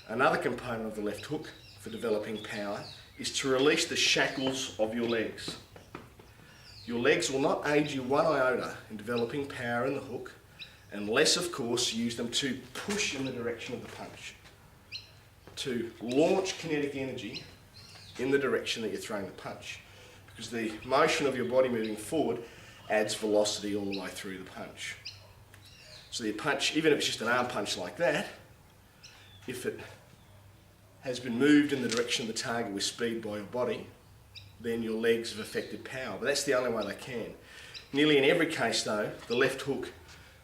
Another component of the left hook for developing power is to release the shackles of your legs. Your legs will not aid you one iota in developing power in the hook, unless of course you use them to push in the direction of the punch, to launch kinetic energy in the direction that you're throwing the punch, because the motion of your body moving forward adds velocity all the way through the punch. So the punch, even if it's just an arm punch like that, if it has been moved in the direction of the target with speed by your body, then your legs have affected power. But that's the only way they can. Nearly in every case though, the left hook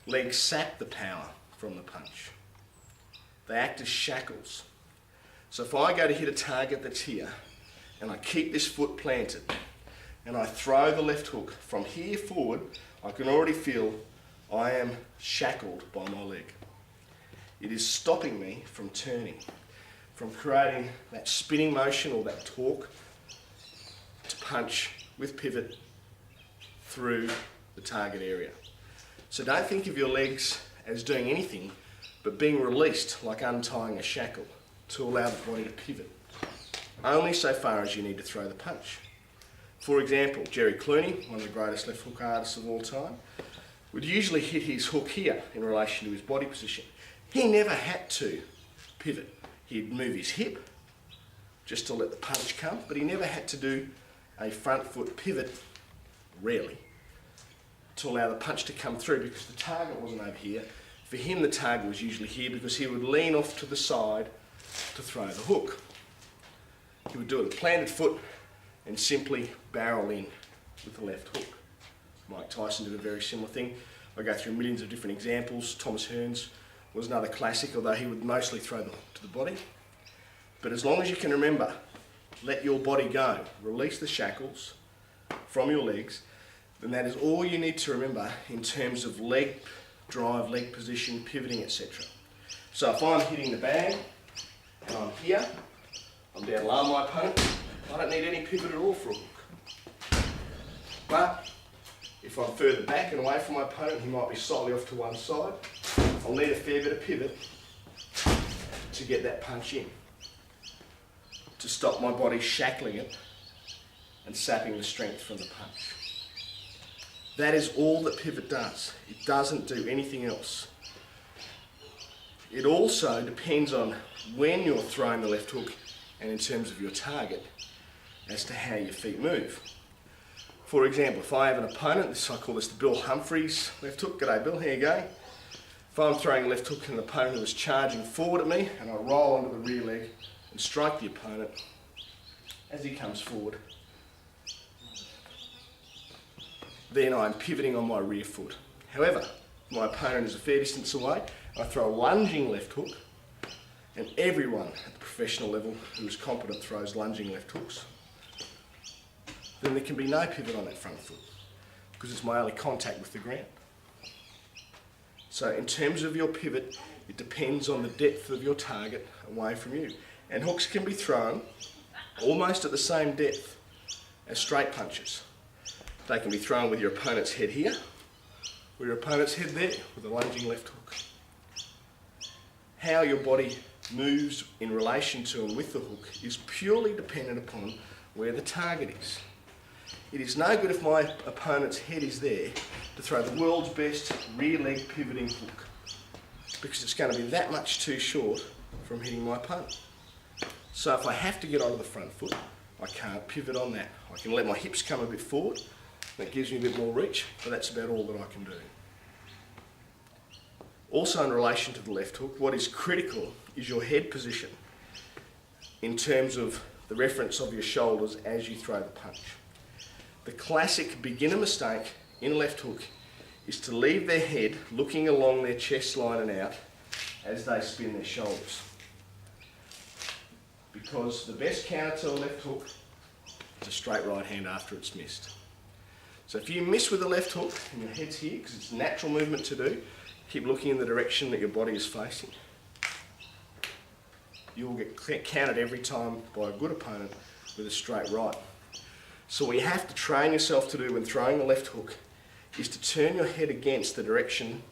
legs sap the power from the punch. They act as shackles. So if I go to hit a target that's here, and I keep this foot planted, and I throw the left hook from here forward, I can already feel I am shackled by my leg. It is stopping me from turning, from creating that spinning motion or that torque to punch with pivot through the target area. So don't think of your legs as doing anything but being released like untying a shackle to allow the body to pivot, only so far as you need to throw the punch. For example, Gerry Clooney, one of the greatest left hook artists of all time, would usually hit his hook here in relation to his body position. He never had to pivot. He'd move his hip just to let the punch come, but he never had to do a front foot pivot, rarely, to allow the punch to come through, because the target wasn't over here. For him, the target was usually here because he would lean off to the side to throw the hook. He would do it with a planted foot and simply barrel in with the left hook. Mike Tyson did a very similar thing. I go through millions of different examples. Thomas Hearns was another classic, although he would mostly throw the hook to the body. But as long as you can remember, let your body go, release the shackles from your legs, then that is all you need to remember in terms of leg drive, leg position, pivoting, etc. So if I'm hitting the bag and I'm here, I'm down low on my opponent, I don't need any pivot at all for a hook. But if I'm further back and away from my opponent, he might be slightly off to one side, I'll need a fair bit of pivot to get that punch in, to stop my body shackling it and sapping the strength from the punch. That is all that pivot does. It doesn't do anything else. It also depends on when you're throwing the left hook and in terms of your target as to how your feet move. For example, if I have an opponent, I call this the Bill Humphries left hook. G'day Bill, here you go. If I'm throwing a left hook and an opponent who is charging forward at me, and I roll onto the rear leg and strike the opponent as he comes forward, then I'm pivoting on my rear foot. However, my opponent is a fair distance away, I throw a lunging left hook, and everyone at the professional level who is competent throws lunging left hooks, then there can be no pivot on that front foot because it's my only contact with the ground. So in terms of your pivot, it depends on the depth of your target away from you. And hooks can be thrown almost at the same depth as straight punches. They can be thrown with your opponent's head here, or your opponent's head there, with a lunging left hook. How your body moves in relation to and with the hook is purely dependent upon where the target is. It is no good if my opponent's head is there to throw the world's best rear leg pivoting hook, because it's going to be that much too short from hitting my opponent. So if I have to get onto the front foot, I can't pivot on that. I can let my hips come a bit forward, that gives me a bit more reach, but that's about all that I can do. Also in relation to the left hook, what is critical is your head position in terms of the reference of your shoulders as you throw the punch. The classic beginner mistake in left hook is to leave their head looking along their chest line and out as they spin their shoulders. Because the best counter to a left hook is a straight right hand after it's missed. So if you miss with the left hook and your head's here, because it's a natural movement to do, keep looking in the direction that your body is facing. You will get counted every time by a good opponent with a straight right. So what you have to train yourself to do when throwing the left hook is to turn your head against the direction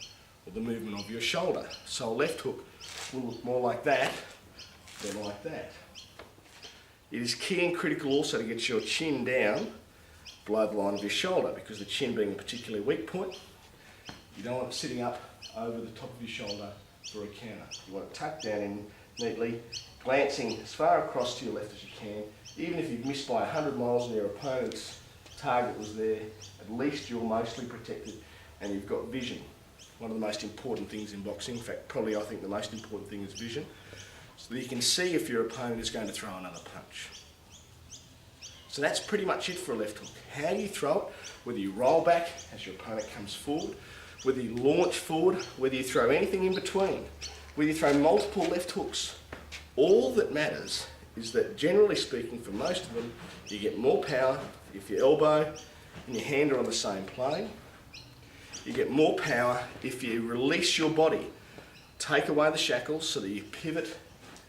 or the movement of your shoulder. So a left hook will look more like that They're like that. It is key and critical also to get your chin down below the line of your shoulder, because the chin being a particularly weak point, you don't want it sitting up over the top of your shoulder for a counter. You want it tucked down in neatly, glancing as far across to your left as you can. Even if you've missed by 100 miles and your opponent's target was there, at least you're mostly protected and you've got vision. One of the most important things in boxing, in fact probably I think the most important thing is vision, so that you can see if your opponent is going to throw another punch. So that's pretty much it for a left hook. How you throw it, whether you roll back as your opponent comes forward, whether you launch forward, whether you throw anything in between, whether you throw multiple left hooks, all that matters is that, generally speaking, for most of them, you get more power if your elbow and your hand are on the same plane. You get more power if you release your body, take away the shackles so that you pivot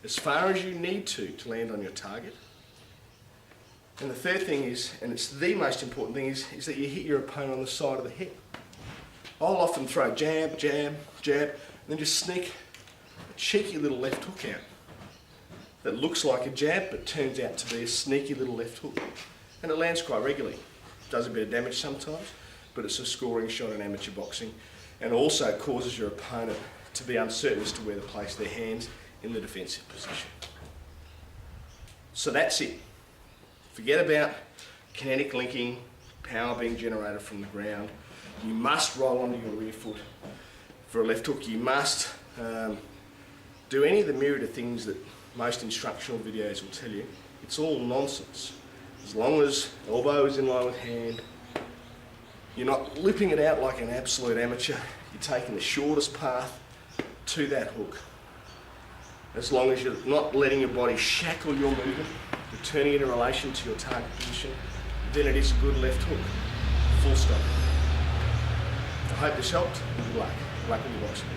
as far as you need to land on your target. And the third thing is, and it's the most important thing, is that you hit your opponent on the side of the hip. I'll often throw jab, jab, jab, and then just sneak a cheeky little left hook out that looks like a jab but turns out to be a sneaky little left hook. And it lands quite regularly. Does a bit of damage sometimes, but it's a scoring shot in amateur boxing, and also causes your opponent to be uncertain as to where to place their hands in the defensive position. So that's it. Forget about kinetic linking, power being generated from the ground. You must roll onto your rear foot for a left hook. You must do any of the myriad of things that most instructional videos will tell you. It's all nonsense. As long as elbow is in line with hand, you're not lipping it out like an absolute amateur. You're taking the shortest path to that hook. As long as you're not letting your body shackle your movement, you're turning it in relation to your target position, then it is a good left hook. Full stop. I hope this helped, and good luck. Good luck with your boxing.